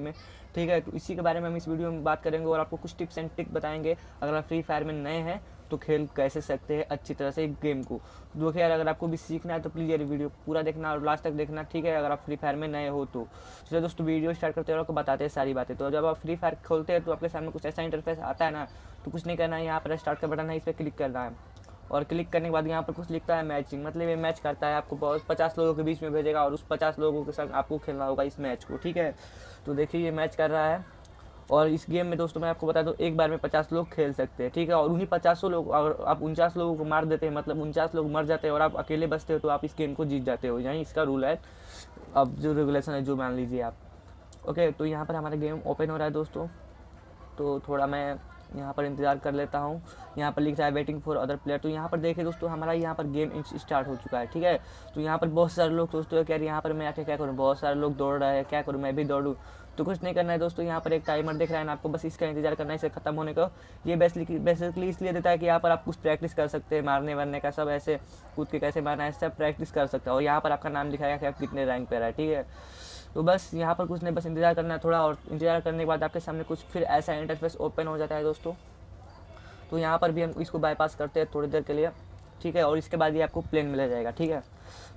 में, ठीक है। तो इसी के बारे में हम इस वीडियो में बात करेंगे और आपको कुछ टिप्स एंड ट्रिक बताएंगे अगर आप फ्री फायर में नए हैं तो खेल कैसे सकते हैं अच्छी तरह से गेम को। तो खैर अगर आपको भी सीखना है तो प्लीज़ ये वीडियो पूरा देखना और लास्ट तक देखना, ठीक है, अगर आप फ्री फायर में नए हो तो। चलिए दोस्तों वीडियो स्टार्ट करते हैं और आपको बताते हैं सारी बातें। तो जब आप फ्री फायर खोलते हैं तो आपके सामने कुछ ऐसा इंटरफेस आता है ना, तो कुछ नहीं करना है, यहाँ पर स्टार्ट का बटन है, इस पर क्लिक करना है और क्लिक करने के बाद यहाँ पर कुछ लिखता है मैचिंग, मतलब ये मैच करता है, आपको बहुत 50 लोगों के बीच में भेजेगा और उस 50 लोगों के साथ आपको खेलना होगा इस मैच को, ठीक है। तो देखिए ये मैच कर रहा है और इस गेम में दोस्तों मैं आपको बता दूं एक बार में 50 लोग खेल सकते हैं, ठीक है। और उन्हीं 50 लोग अगर आप 49 लोगों को मार देते हैं, मतलब 49 लोग मर जाते हैं और आप अकेले बचते हो तो आप इस गेम को जीत जाते हो, यही इसका रूल है। अब जो रेगुलेशन है जो मान लीजिए आप। ओके, तो यहाँ पर हमारा गेम ओपन हो रहा है दोस्तों, तो थोड़ा मैं यहाँ पर इंतज़ार कर लेता हूँ। यहाँ पर लिख रहा है वेटिंग फॉर अदर प्लेयर। तो यहाँ पर देखिए दोस्तों हमारा यहाँ पर गेम स्टार्ट हो चुका है, ठीक है। तो यहाँ पर बहुत सारे लोग दोस्तों कह रहे हैं यहाँ पर मैं आके क्या करूँ, बहुत सारे लोग दौड़ रहे हैं, क्या करूँ मैं भी दौड़ूँ। तो कुछ नहीं करना है दोस्तों, यहाँ पर एक टाइमर दिख रहा है ना आपको, बस इसका इंतजार करना है इसे खत्म होने का। ये बेसिकली इसलिए देता है कि यहाँ पर आप कुछ प्रैक्टिस कर सकते हैं मारने वारने का, सब ऐसे कूद के कैसे मारना है सब प्रैक्टिस कर सकते हैं। और यहाँ पर आपका नाम दिखाएगा कि आप कितने रैंक पे रहा है, ठीक है। तो बस यहाँ पर कुछ नहीं, बस इंतजार करना है थोड़ा, और इंतजार करने के बाद आपके सामने कुछ फिर ऐसा इंटरफेस ओपन हो जाता है दोस्तों। तो यहाँ पर भी हम इसको बाईपास करते हैं थोड़ी देर के लिए, ठीक है। और इसके बाद ये आपको प्लेन में ले जाएगा, ठीक है।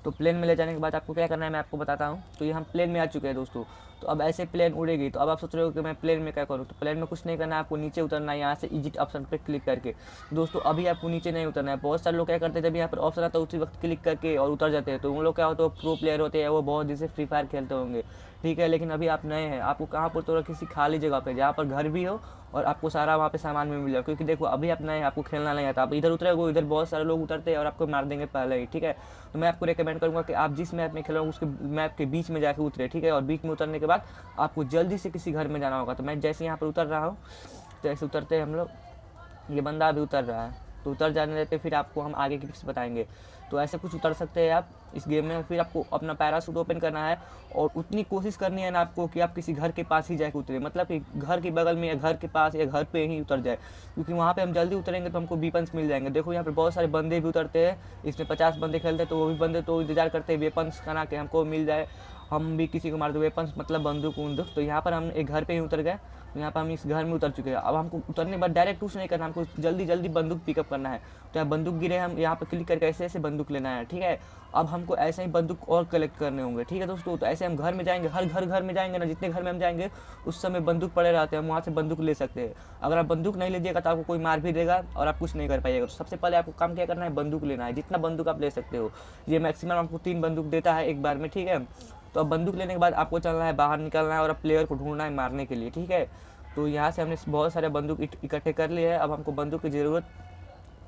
तो प्लेन में ले जाने के बाद आपको क्या करना है मैं आपको बताता हूँ। तो ये हम प्लेन में आ चुके हैं दोस्तों। तो अब ऐसे प्लेन उड़ेगी, तो अब आप सोच रहे हो कि मैं प्लेन में क्या करूँ। तो प्लेन में कुछ नहीं करना है, आपको नीचे उतरना है यहाँ से एग्जिट ऑप्शन पर क्लिक करके। दोस्तों अभी आपको नीचे नहीं उतरना है। बहुत सारे लोग क्या करते हैं जब यहाँ पर ऑप्शन आता है उसी वक्त क्लिक करके और उतर जाते हैं। तो उन लोग क्या होता है प्रो प्लेयर होते हैं, वो बहुत दिन से फ्री फायर खेलते होंगे, ठीक है। लेकिन अभी आप नए हैं, आपको कहाँ पर उतरो, किसी खाली जगह पे जहाँ पर घर भी हो और आपको सारा वहाँ पे सामान भी मिल जाए। क्योंकि देखो अभी आप नए हैं, आपको खेलना नहीं आता, आप इधर उतरेगो, इधर बहुत सारे लोग उतरते हैं और आपको मार देंगे पहले ही, ठीक है। तो मैं आपको रेकमेंड करूँगा कि आप जिस मैप में खेलोगे उसके मैप के बीच में जाकर उतरे, ठीक है। और बीच में उतरने के बाद आपको जल्दी से किसी घर में जाना होगा। तो मैं जैसे यहाँ पर उतर रहा हूँ, तो ऐसे उतरते हैं हम लोग, ये बंदा अभी उतर रहा है, तो उतर जाने देते फिर आपको हम आगे की टिप्स बताएंगे। तो ऐसे कुछ उतर सकते हैं आप इस गेम में। फिर आपको अपना पैराशूट ओपन करना है और उतनी कोशिश करनी है ना आपको कि आप किसी घर के पास ही जाके उतरे, मतलब कि घर के बगल में या घर के पास या घर पे ही उतर जाए, क्योंकि वहाँ पे हम जल्दी उतरेंगे तो हमको वेपन्स मिल जाएंगे। देखो यहाँ पे बहुत सारे बंदे भी उतरते हैं, इसमें 50 बंदे खेलते हैं, तो वो भी बंदे तो इंतजार करते हैं वेपन्स का ना कि हमको मिल जाए, हम भी किसी को मार दो, वेपन्स मतलब बंदूक वंदूक। तो यहाँ पर हम एक घर पे ही उतर गए, तो यहाँ पर हम इस घर में उतर चुके हैं। अब हमको उतरने के बाद डायरेक्ट कुछ नहीं करना, हमको जल्दी जल्दी बंदूक पिकअप करना है। तो यहाँ बंदूक गिरे, हम यहाँ पर क्लिक करके ऐसे ऐसे बंदूक लेना है, ठीक है। अब हमको ऐसे ही बंदूक और कलेक्ट करने होंगे, ठीक है दोस्तों। तो ऐसे हम घर में जाएंगे, हर घर में जाएंगे ना, जितने घर में हम जाएंगे उस समय बंदूक पड़े रहते हैं, हम वहाँ से बंदूक ले सकते हैं। अगर आप बंदूक नहीं लीजिएगा तो आपको कोई मार भी देगा और आप कुछ नहीं कर पाइएगा। तो सबसे पहले आपको काम क्या करना है, बंदूक लेना है, जितना बंदूक आप ले सकते हो। ये मैक्सिमम आपको 3 बंदूक देता है एक बार में, ठीक है। तो अब बंदूक लेने के बाद आपको चलना है, बाहर निकलना है और अब प्लेयर को ढूंढना है मारने के लिए, ठीक है। तो यहाँ से हमने बहुत सारे बंदूक इकट्ठे कर लिए हैं। अब हमको बंदूक की ज़रूरत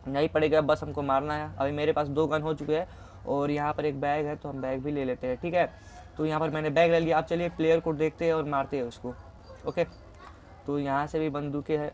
नहीं पड़ेगा, बस हमको मारना है। अभी मेरे पास 2 गन हो चुके हैं और यहाँ पर एक बैग है, तो हम बैग भी ले लेते हैं, ठीक है। तो यहाँ पर मैंने बैग ले लिया। आप चलिए प्लेयर को देखते हैं और मारते हैं उसको, ओके। तो यहाँ से भी बंदूकें हैं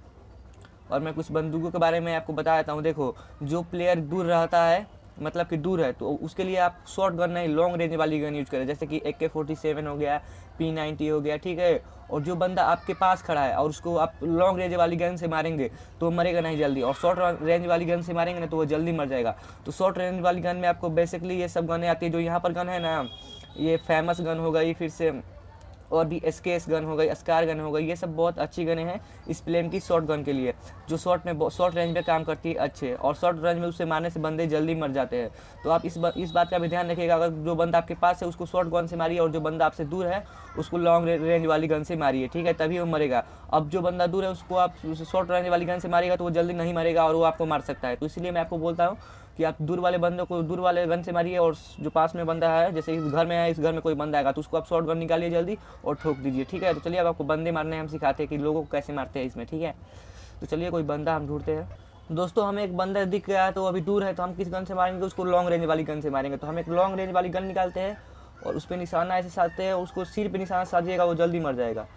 और मैं कुछ बंदूकों के बारे में आपको बता देता हूँ। देखो जो प्लेयर दूर रहता है, मतलब कि दूर है, तो उसके लिए आप शॉर्ट गन नहीं लॉन्ग रेंज वाली गन यूज करें, जैसे कि AK-47 हो गया, P90 हो गया, ठीक है। और जो बंदा आपके पास खड़ा है और उसको आप लॉन्ग रेंज वाली गन से मारेंगे तो वो मरेगा नहीं जल्दी, और शॉर्ट रेंज वाली गन से मारेंगे ना तो वो जल्दी मर जाएगा। तो शॉर्ट रेंज वाली गन में आपको बेसिकली ये सब गनें आती है। जो यहाँ पर गन है ना, ये फेमस गन हो गई, फिर से और भी SKS गन हो गई, स्कार गन हो गई, ये सब बहुत अच्छी गनें हैं इस प्लेन की शॉर्ट गन के लिए, जो शॉर्ट रेंज में काम करती है अच्छे, और शॉर्ट रेंज में उससे मारने से बंदे जल्दी मर जाते हैं। तो आप इस बात का भी ध्यान रखिएगा, अगर जो बंदा आपके पास है उसको शॉर्ट गन से मारिए और जो बंदा आपसे दूर है उसको लॉन्ग रेंज वाली गन से मारिए, ठीक है, तभी वो मरेगा। अब जो बंदा दूर है उसको आप शॉर्ट रेंज वाली गन से मारिएगा तो वो जल्दी नहीं मरेगा और वो आपको मार सकता है। तो इसलिए मैं आपको बोलता हूँ कि आप दूर वाले बंदों को दूर वाले गन से मारिए, और जो पास में बंदा है, जैसे इस घर में है, इस घर में कोई बंदा आएगा तो उसको आप शॉर्ट गन निकालिए जल्दी और ठोक दीजिए, ठीक है। तो चलिए अब आपको बंदे मारने हम सिखाते हैं कि लोगों को कैसे मारते हैं इसमें, ठीक है। तो चलिए कोई बंदा हम ढूंढते हैं दोस्तों। हमें एक बंदा दिख गया है, तो अभी दूर है, तो हम किस गन से मारेंगे, उसको लॉन्ग रेंज वाली गन से मारेंगे। तो हम एक लॉन्ग रेंज वाली गन निकालते हैं और उस पर निशाना ऐसे साधते हैं, उसको सिर पे निशाना साधिएगा, वो जल्दी मर जाएगा।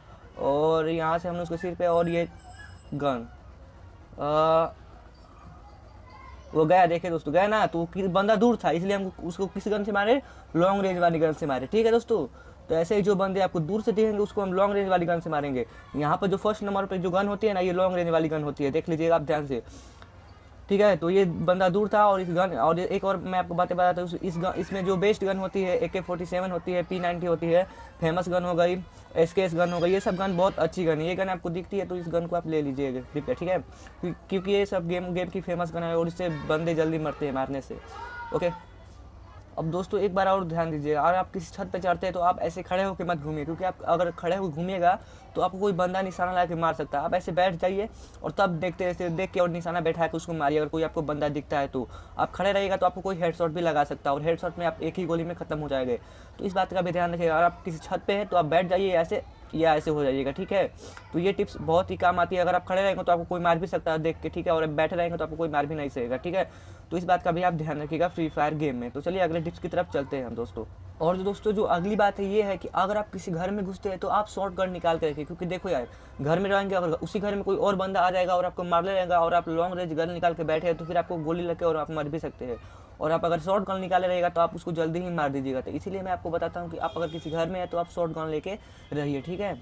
और यहाँ से हमने उसके सिर पे, और ये गन वो गया, देखे दोस्तों गया ना। तो बंदा दूर था इसलिए हम उसको किस गन से मारे, लॉन्ग रेंज वाली गन से मारे, ठीक है दोस्तों। तो ऐसे ही जो बंदे आपको दूर से दिखेंगे उसको हम लॉन्ग रेंज वाली गन से मारेंगे। यहाँ पर जो फर्स्ट नंबर पर जो गन होती है ना, ये लॉन्ग रेंज वाली गन होती है, देख लीजिएगा आप ध्यान से। ठीक है। तो ये बंदा दूर था और इस गन, और एक और मैं आपको बातें बताता हूँ, इसमें जो बेस्ट गन होती है AK-47 होती है, P90 होती है, फेमस गन हो गई, SKS गन हो गई, ये सब गन बहुत अच्छी गन है। ये गन आपको दिखती है तो इस गन को आप ले लीजिएगा कृपया, ठीक है, क्योंकि ये सब गेम की फेमस गन है और इससे बंदे जल्दी मरते हैं मारने से। ओके, अब दोस्तों एक बार और ध्यान दीजिएगा, अगर आप किसी छत पे चढ़ते हैं तो आप ऐसे खड़े होकर मत घूमिए, क्योंकि आप अगर खड़े होकर घूमिएगा तो आपको कोई बंदा निशाना ला के मार सकता है। आप ऐसे बैठ जाइए और तब देखते ऐसे देख के और निशाना बैठा के उसको मारिए। अगर कोई आपको बंदा दिखता है तो आप खड़े रहिएगा तो आपको कोई हेडशॉट भी लगा सकता है और हेडशॉट में आप एक ही गोली में खत्म हो जाएंगे। तो इस बात का भी ध्यान रखिएगा, अगर आप किसी छत पे हैं तो आप बैठ जाइए ऐसे या ऐसे हो जाइएगा, ठीक है। तो ये टिप्स बहुत ही काम आती है। अगर आप खड़े रहेंगे तो आपको कोई मार भी सकता है देख के, ठीक है, और बैठे रहेंगे तो आपको कोई मार भी नहीं सकेगा, ठीक है। तो इस बात का भी आप ध्यान रखिएगा फ्री फायर गेम में। तो चलिए अगले टिप्स की तरफ चलते हैं हम दोस्तों। और दोस्तों जो अगली बात है ये है कि अगर आप किसी घर में घुसते हैं तो आप शॉर्ट गन निकाल के रखिए, क्योंकि देखो यार, घर में रहेंगे अगर उसी घर में कोई और बंदा आ जाएगा और आपको मार लेगा और आप लॉन्ग रेंज गन निकाल के बैठे हैं तो फिर आपको गोली लगे और आप मर भी सकते हैं। और आप अगर शॉर्ट गन निकाले रहेगा तो आप उसको जल्दी ही मार दीजिएगा। तो इसीलिए मैं आपको बताता हूँ कि आप अगर किसी घर में है तो आप शॉर्ट गन लेके रहिए, ठीक है।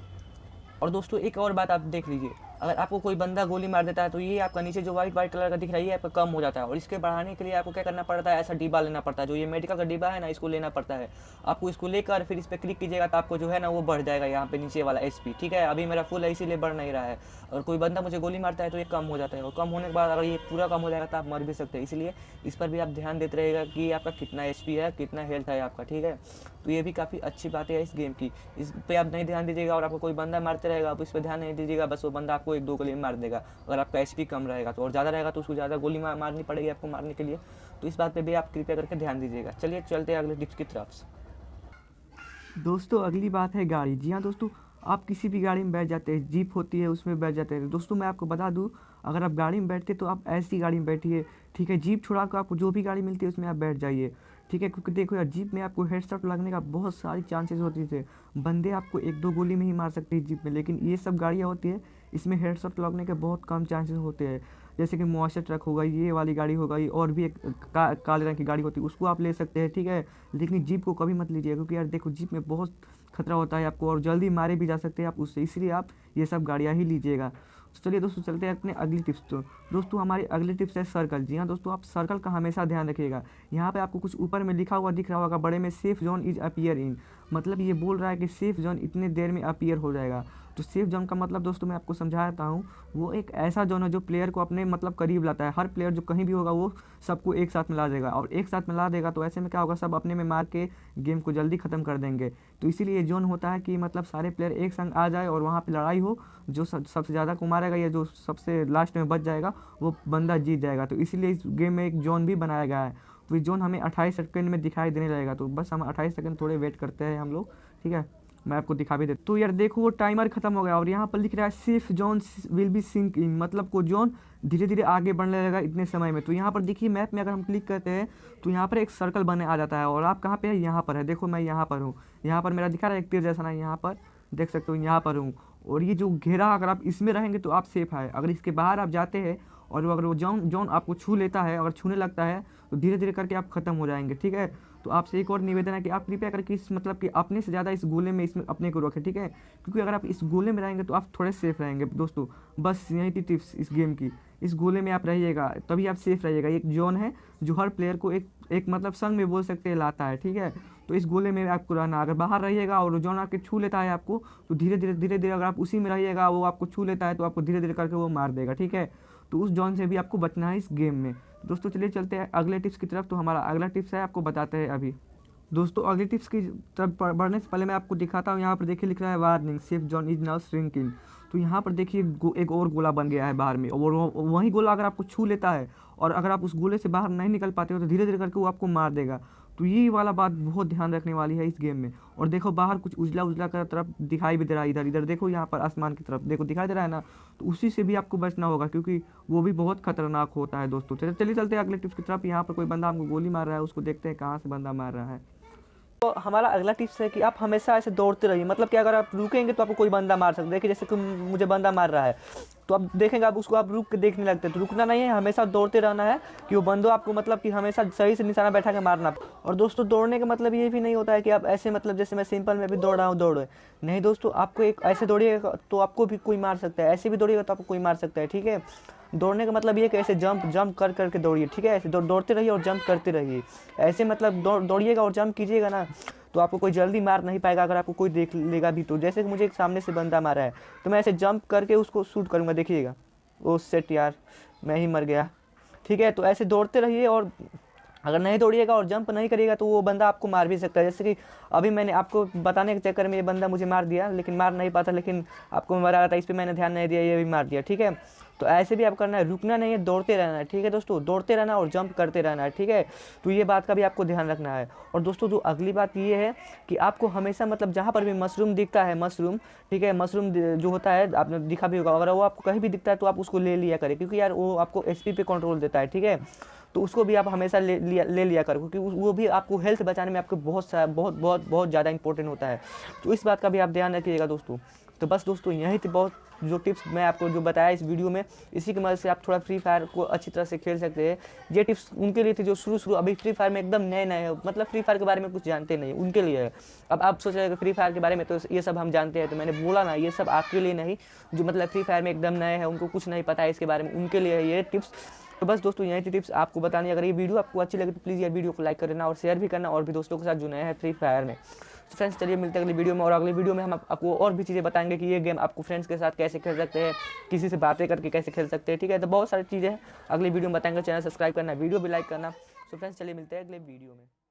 और दोस्तों एक और बात आप देख लीजिए, अगर आपको कोई बंदा गोली मार देता है तो ये आपका नीचे जो वाइट कलर का दिख रहा है ये आपका कम हो जाता है। और इसके बढ़ाने के लिए आपको क्या करना पड़ता है, ऐसा डिब्बा लेना पड़ता है, जो ये मेडिकल का डिब्बा है ना, इसको लेना पड़ता है। आपको इसको लेकर फिर इस पर क्लिक कीजिएगा तो आपको जो है ना वो बढ़ जाएगा यहाँ पे नीचे वाला HP, ठीक है। अभी मेरा फुल है इसीलिए बढ़ नहीं रहा है। अगर कोई बंदा मुझे गोली मारता है तो ये कम हो जाता है, और कम होने के बाद अगर ये पूरा कम हो जाएगा तो आप मर भी सकते हैं। इसलिए इस पर भी आप ध्यान देते रहेगा कि आपका कितना HP है, कितना हेल्थ है आपका, ठीक है। तो ये भी काफ़ी अच्छी बात है इस गेम की, इस पर आप नहीं ध्यान दीजिएगा और आपको कोई बंदा मारते रहेगा आप इस पर ध्यान नहीं दीजिएगा, बस वो बंदा आपको 1-2 गोली मार देगा। अगर आपका HP कम रहेगा तो, और ज़्यादा रहेगा तो उसको ज़्यादा गोली मारनी पड़ेगी आपको मारने के लिए। तो इस बात पे भी आप कृपया करके ध्यान दीजिएगा। चलिए चलते हैं अगले टिप्स की तरफ। दोस्तों अगली बात है गाड़ी। जी हाँ दोस्तों, आप किसी भी गाड़ी में बैठ जाते हैं, जीप होती है उसमें बैठ जाते हैं। दोस्तों मैं आपको बता दूं, अगर आप गाड़ी में बैठते तो आप ऐसी गाड़ी में बैठिए, ठीक है। जीप छोड़ा कर आपको जो भी गाड़ी मिलती है उसमें आप बैठ जाइए, ठीक है। क्योंकि देखो यार, जीप में आपको हेडशॉट लगने का बहुत सारी चांसेस होती थे, बंदे आपको 1-2 गोली में ही मार सकते हैं जीप में। लेकिन ये सब गाड़ियाँ होती है इसमें हेडशॉट लगने के बहुत कम चांसेस होते हैं। जैसे कि मॉन्स्टर ट्रक हो गई, ये वाली गाड़ी हो गई, और भी एक काले रंग की गाड़ी होती है उसको आप ले सकते हैं, ठीक है। लेकिन जीप को कभी मत लीजिए, क्योंकि यार देखो जीप में बहुत खतरा होता है आपको और जल्दी मारे भी जा सकते हैं आप उससे, इसलिए आप ये सब गाड़ियाँ ही लीजिएगा। तो चलिए दोस्तों चलते हैं अपने अगली टिप्स। तो दोस्तों हमारी अगली टिप्स है सर्कल। जी हाँ दोस्तों, आप सर्कल का हमेशा ध्यान रखिएगा। यहाँ पे आपको कुछ ऊपर में लिखा हुआ दिख रहा होगा बड़े में, safe zone is appear in, मतलब ये बोल रहा है कि सेफ जोन इतने देर में अपीयर हो जाएगा। तो सेफ जोन का मतलब दोस्तों मैं आपको समझाता हूँ, वो एक ऐसा जोन है जो प्लेयर को अपने मतलब करीब लाता है। हर प्लेयर जो कहीं भी होगा वो सबको एक साथ मिला देगा, और एक साथ मिला देगा तो ऐसे में क्या होगा, सब अपने में मार के गेम को जल्दी ख़त्म कर देंगे। तो इसीलिए ये जोन होता है कि मतलब सारे प्लेयर एक संग आ जाए और वहाँ पे लड़ाई हो, जो सबसे ज़्यादा को मारेगा या जो सबसे लास्ट में बच जाएगा वो बंदा जीत जाएगा। तो इसीलिए इस गेम में एक जोन भी बनाया गया है। तो ये जोन हमें 28 सेकंड में दिखाई देने लगेगा, तो बस हम 28 सेकंड थोड़े वेट करते हैं हम लोग, ठीक है। मैं आपको दिखा भी देता। तो यार देखो वो टाइमर खत्म हो गया और यहाँ पर लिख रहा है safe zone will be sink in, मतलब को जोन धीरे धीरे आगे बढ़ने लगेगा इतने समय में। तो यहाँ पर देखिए मैप में अगर हम क्लिक करते हैं तो यहाँ पर एक सर्कल बने आ जाता है, और आप कहाँ पे है, यहाँ पर है। देखो मैं यहाँ पर हूँ, यहाँ पर मेरा दिखा रहा है एक तीर जैसा ना, यहाँ पर देख सकते हो यहाँ पर हूँ। और ये जो घेरा अगर आप इसमें रहेंगे तो आप सेफ है, अगर इसके बाहर आप जाते हैं और अगर वो जोन आपको छू लेता है, अगर छूने लगता है तो धीरे धीरे करके आप ख़त्म हो जाएंगे, ठीक है। तो आपसे एक और निवेदन है कि आप कृपया करके इस मतलब कि अपने से ज़्यादा इस गोले में इसमें अपने को रखें, ठीक है। क्योंकि अगर आप इस गोले में रहेंगे तो आप थोड़े सेफ रहेंगे दोस्तों। बस यही थी टिप्स इस गेम की, इस गोले में आप रहिएगा तभी आप सेफ रहिएगा। एक जोन है जो हर प्लेयर को एक मतलब संग में बोल सकते हैं लाता है, ठीक है। तो इस गोले में आपको रहना, अगर बाहर रहिएगा और जोन आपके छू लेता है आपको तो धीरे धीरे अगर आप उसी में रहिएगा, वो आपको छू लेता है तो आपको धीरे धीरे करके वो मार देगा, ठीक है। तो उस जोन से भी आपको बचना है इस गेम में। दोस्तों चलिए चलते हैं अगले टिप्स की तरफ। तो हमारा अगला टिप्स है, आपको बताते हैं अभी। दोस्तों अगले टिप्स की तरफ बढ़ने से पहले मैं आपको दिखाता हूँ, यहाँ पर देखिए लिख रहा है warning safe zone is now shrinking. तो यहाँ पर देखिए एक और गोला बन गया है बाहर में, और वही गोला अगर आपको छू लेता है और अगर आप उस गोले से बाहर नहीं निकल पाते हो तो धीरे धीरे करके वो आपको मार देगा। तो ये वाला बात बहुत ध्यान रखने वाली है इस गेम में। और देखो बाहर कुछ उजला का तरफ दिखाई भी दे रहा है, इधर देखो, यहाँ पर आसमान की तरफ देखो दिखाई दे रहा है ना, तो उसी से भी आपको बचना होगा क्योंकि वो भी बहुत खतरनाक होता है दोस्तों। चलिए चलते हैं अगले टिप्स की तरफ। यहाँ पर कोई बंदा आपको गोली मार रहा है, उसको देखते हैं कहाँ से बंदा मार रहा है। तो हमारा अगला टिप्स है कि आप हमेशा ऐसे दौड़ते रहिए, मतलब कि अगर आप रुकेंगे तो आपको कोई बंदा मार सकता है। कि जैसे कि मुझे बंदा मार रहा है तो आप देखेंगे, आप उसको आप रुक के देखने लगते हैं। तो रुकना नहीं है, हमेशा दौड़ते रहना है कि वो बंदो आपको मतलब कि हमेशा सही से निशाना बैठा के मारना। और दोस्तों दौड़ने का मतलब ये भी नहीं होता है कि आप ऐसे मतलब जैसे मैं सिंपल में भी दौड़ रहा हूँ दौड़े, नहीं दोस्तों, आपको एक ऐसे दौड़िएगा तो आपको भी कोई मार सकता है, ऐसे भी दौड़िएगा तो आपको कोई मार सकता है, ठीक है। दौड़ने का मतलब ये है कि ऐसे जंप जंप कर करके दौड़िए, ठीक है, ऐसे दौड़ते रहिए और जंप करते रहिए। ऐसे मतलब दौड़िएगा और जंप कीजिएगा ना, तो आपको कोई जल्दी मार नहीं पाएगा। अगर आपको कोई देख लेगा भी तो, जैसे कि मुझे एक सामने से बंदा मारा है तो मैं ऐसे जंप करके उसको शूट करूँगा, देखिएगा। ओ सेट यार, मैं ही मर गया, ठीक है। तो ऐसे दौड़ते रहिए, और अगर नहीं दौड़िएगा और जंप नहीं करिएगा तो वो बंदा आपको मार भी सकता है। जैसे कि अभी मैंने आपको बताने के चक्कर में ये बंदा मुझे मार दिया, लेकिन मार नहीं पाता, लेकिन आपको मारा रहा था, इस पर मैंने ध्यान नहीं दिया, ये भी मार दिया, ठीक है। तो ऐसे भी आप करना है, रुकना नहीं है, दौड़ते रहना है, ठीक है दोस्तों, दौड़ते रहना और जंप करते रहना है, ठीक है। तो ये बात का भी आपको ध्यान रखना है। और दोस्तों जो अगली बात ये है कि आपको हमेशा मतलब जहाँ पर भी मशरूम दिखता है, मशरूम, ठीक है, मशरूम जो होता है आपने दिखा भी होगा, अगर वो आपको कहीं भी दिखता है तो आप उसको ले लिया करें, क्योंकि यार वो आपको एचपी पे कंट्रोल देता है, ठीक है। तो उसको भी आप हमेशा ले लिया करो, क्योंकि वो भी आपको हेल्थ बचाने में आपको बहुत बहुत बहुत ज़्यादा इंपॉर्टेंट होता है। तो इस बात का भी आप ध्यान रखिएगा दोस्तों। तो बस दोस्तों यही थी बहुत जो टिप्स मैं आपको जो बताया इस वीडियो में, इसी की मदद से आप थोड़ा फ्री फायर को अच्छी तरह से खेल सकते हैं। ये टिप्स उनके लिए थे जो शुरू अभी फ्री फायर में एकदम नए नए हैं, मतलब फ्री फायर के बारे में कुछ जानते नहीं, उनके लिए है। अब आप सोच रहे हैं फ्री फायर के बारे में तो ये सब हम जानते हैं, तो मैंने बोला ना, ये सब आपके लिए नहीं, जो मतलब फ्री फायर में एकदम नए हैं, उनको कुछ नहीं पता है इसके बारे में, उनके लिए है ये टिप्स। तो बस दोस्तों यही थी टिप्स आपको बतानी। अगर ये वीडियो आपको अच्छी लगे तो प्लीज़ यार वीडियो को लाइक कर देना और शेयर भी करना, और भी दोस्तों के साथ जो नए हैं फ्री फायर में। तो फ्रेंड्स चलिए मिलते हैं अगली वीडियो में, और अगली वीडियो में हम आपको और भी चीज़ें बताएंगे कि ये गेम आपको फ्रेंड्स के साथ कैसे खेल सकते हैं, किसी से बातें करके कैसे खेल सकते हैं, ठीक है। तो बहुत सारी चीज़ें अगली वीडियो में बताएंगे। चैनल सब्सक्राइब करना, वीडियो भी लाइक करना। तो फ्रेंड्स चलिए मिलते हैं अगले वीडियो में।